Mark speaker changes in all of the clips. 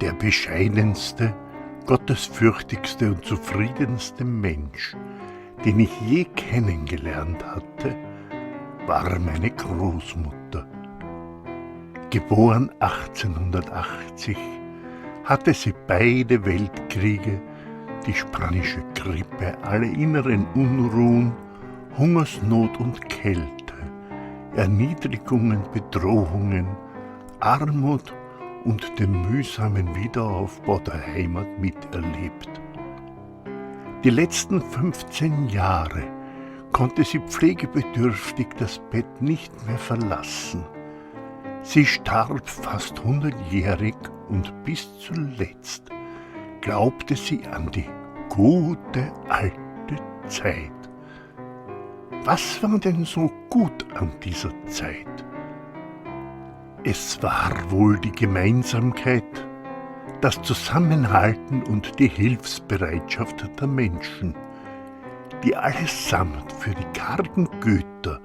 Speaker 1: Der bescheidenste, gottesfürchtigste und zufriedenste Mensch, den ich je kennengelernt hatte, war meine Großmutter. Geboren 1880, hatte sie beide Weltkriege, die spanische Grippe, alle inneren Unruhen, Hungersnot und Kälte, Erniedrigungen, Bedrohungen, Armut und den mühsamen Wiederaufbau der Heimat miterlebt. Die letzten 15 Jahre konnte sie pflegebedürftig das Bett nicht mehr verlassen. Sie starb fast 100-jährig und bis zuletzt glaubte sie an die gute alte Zeit. Was war denn so gut an dieser Zeit? Es war wohl die Gemeinsamkeit, das Zusammenhalten und die Hilfsbereitschaft der Menschen, die allesamt für die kargen Güter,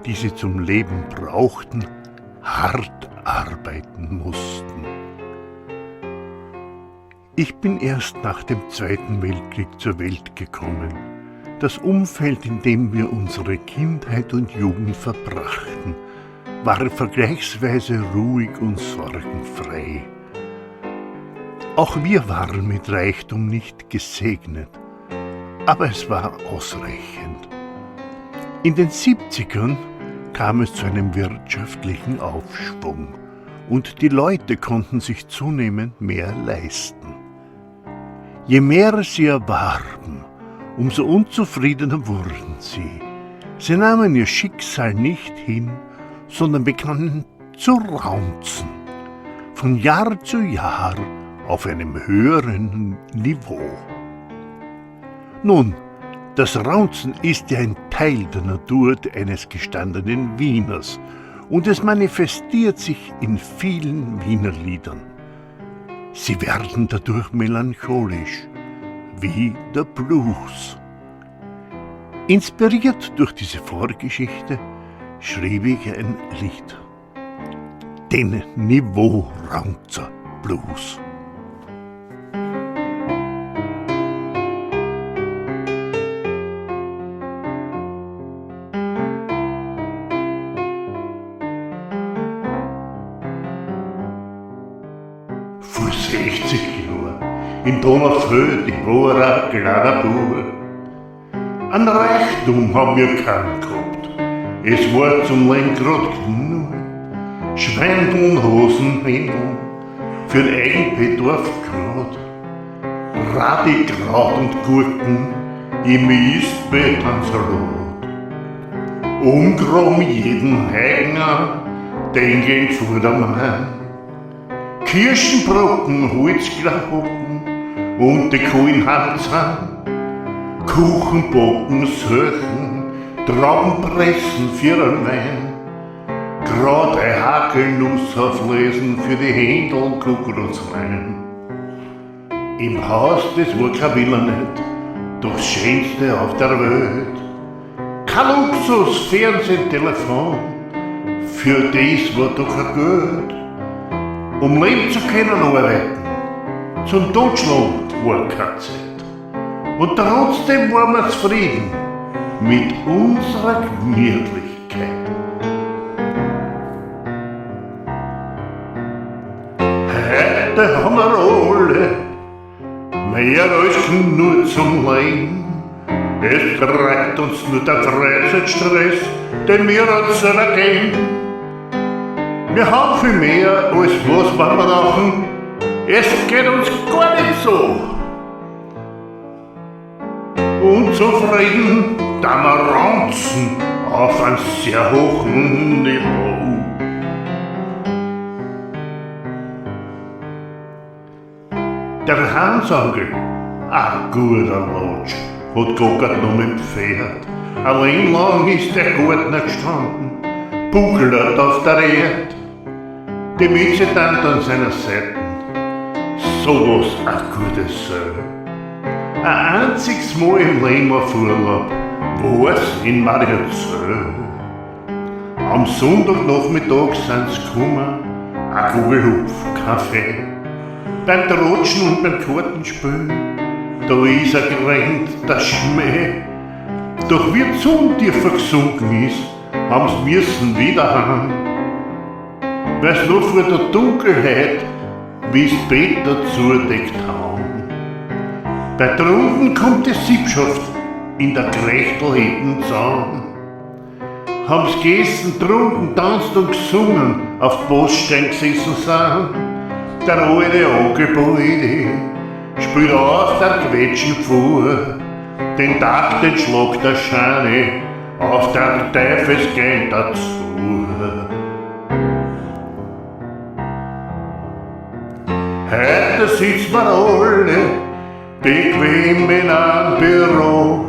Speaker 1: die sie zum Leben brauchten, hart arbeiten mussten. Ich bin erst nach dem Zweiten Weltkrieg zur Welt gekommen. Das Umfeld, in dem wir unsere Kindheit und Jugend verbrachten, war vergleichsweise ruhig und sorgenfrei. Auch wir waren mit Reichtum nicht gesegnet, aber es war ausreichend. In den 70ern kam es zu einem wirtschaftlichen Aufschwung und die Leute konnten sich zunehmend mehr leisten. Je mehr sie erwarben, umso unzufriedener wurden sie. Sie nahmen ihr Schicksal nicht hin, sondern begannen zu raunzen, von Jahr zu Jahr auf einem höheren Niveau. Nun, das Raunzen ist ja ein Teil der Natur eines gestandenen Wieners und es manifestiert sich in vielen Wienerliedern. Sie werden dadurch melancholisch, wie der Blues. Inspiriert durch diese Vorgeschichte schrieb ich ein Lied, den Niveau-Raunzer Blues. Vor 60 Jahren in Donaufeld, ich war ein kleiner Bub. An Reichtum haben wir keinen gehabt, es war zum Leben grad genug. Schweindeln, Hosenhändeln, für den Eigenbedarf grad. Radikraut und Gurken, im Istbeet an Salat. Umgraben jeden Heigener, denken vor der Mann. Kirschenbrocken, Holzklahocken und die Kohlenhandzahn. Kuchen backen, suchen, Trauben pressen für einen Wein. Grad ein Hakelnuss auflesen für die Händel Kuckuckswein. Im Haus, das war kein Villa nicht, doch das Schönste auf der Welt. Kein Luxus, Fernsehen, Telefon, für das war doch ein Geld. Um leben zu können, arbeiten, zum Totschlagen war keine Zeit. Und trotzdem waren wir zufrieden mit unserer Gemütlichkeit. Heute haben wir alle mehr als nur zum Leben. Es treibt uns nur der Freizeitstress, den wir uns ergeben. Wir haben viel mehr als was wir brauchen, es geht uns gar nicht so. Unzufrieden, da wir raunzen auf einem sehr hohen Niveau. Der Hansangel, ein guter Lodge, hat gackert noch mit dem Pferd. Allein lang ist der Gärtner gestanden, buckelnd auf der Erde. Die Mützetant an seiner Seite, sowas ein gutes Söll. Ein einziges Mal im Leben auf Urlaub war's in Mariazell. Am Sonntagnachmittag sind sie gekommen, ein Kugelhupf Kaffee. beim Tratschen und beim Kartenspiel. Da ist gerannt, der Schmäh. Doch wie die Sonne tiefer gesunken ist, haben's müssen wieder heim. Weil's noch vor der Dunkelheit, wie's Bett dazu deckt haben. Bei Trunden kommt die Siebschaft in der Krechtelhätten zusammen. Haben's gegessen, trunken, tanzt und gesungen, auf Poststein gesessen sind. Der alte Angebäude spielt auf der Quetschen vor, den Tag, den Schlag der Scheine, auf der Teufelsgeld dazu. Heute sitzen wir alle bequem in einem Büro,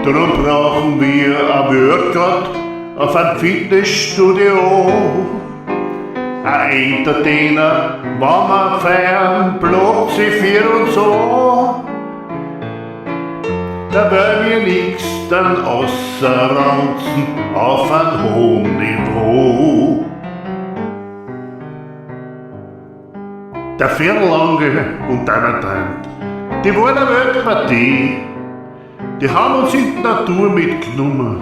Speaker 1: drum brauchen wir ein Workout auf ein Fitnessstudio. Ein Entertainer, wenn wir feiern, blockt sie für uns an. Da wollen wir nix dann außer ranzen auf ein hohem Niveau. Der Verlange und deiner Trend, die war eine Weltpartie. Die haben uns in die Natur mitgenommen,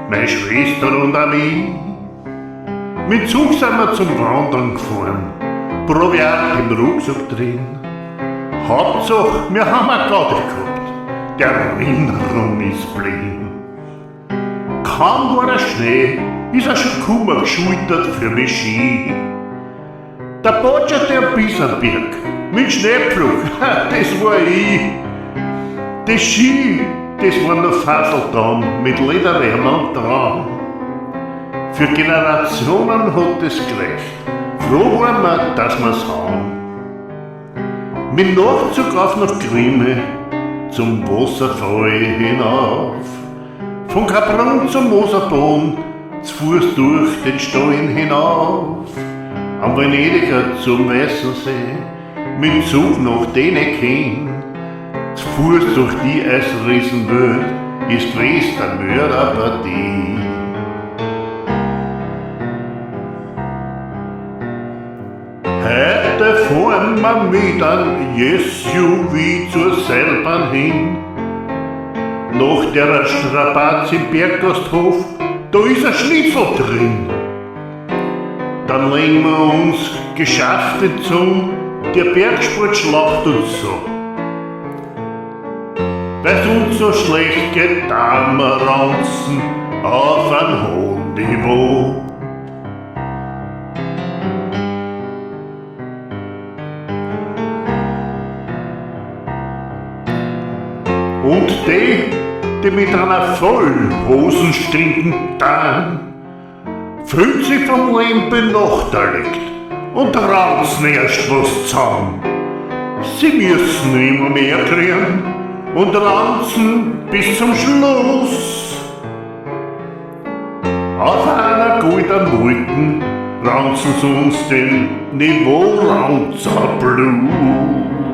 Speaker 1: meine Schwester und auch mich. Mit Zug sind wir zum Wandern gefahren, Proviant im Rucksack drin. Hauptsache, wir haben eine Gaudi gehabt, die Erinnerung ist blind. Kaum war der Schnee, ist er schon Kummer geschultert für mich Ski. Der Botscher der Bissenberg mit Schneepflug, das war ich. Die Ski, das waren noch Faseldamm mit Lederärmeln dran. Für Generationen hat es gereicht. Froh waren wir, dass wir's haben. Mit Nachzug auf nach Grimme, zum Wasserfall hinauf. Von Kaprun zum Moserboden, zu Fuß durch den Stein hinauf. Am Venediger zum Weißen See, mit Zug nach Denekin. Zu Fuß durch die Eisriesenwelt, ist gewesen eine Mörderpartie. Heute fahren wir mit einem SUV zur Seilbahn hin. Nach der Strapaz im Berggasthof, da ist ein Schnitzel drin. Dann legen wir uns geschafft zum, der Bergsport schlacht uns so. Weil's uns so schlecht geht, da wir ranzen auf ein hohem Niveau. Und die mit einer vollen Hosen stinken dann, fühlt sich vom Leben benachteiligt und ranzen erst was zusammen. Sie müssen immer mehr kriegen und ranzen bis zum Schluss. Auf einer goldenen Wolken ranzen sie uns den Niveau-Ranzer Blues.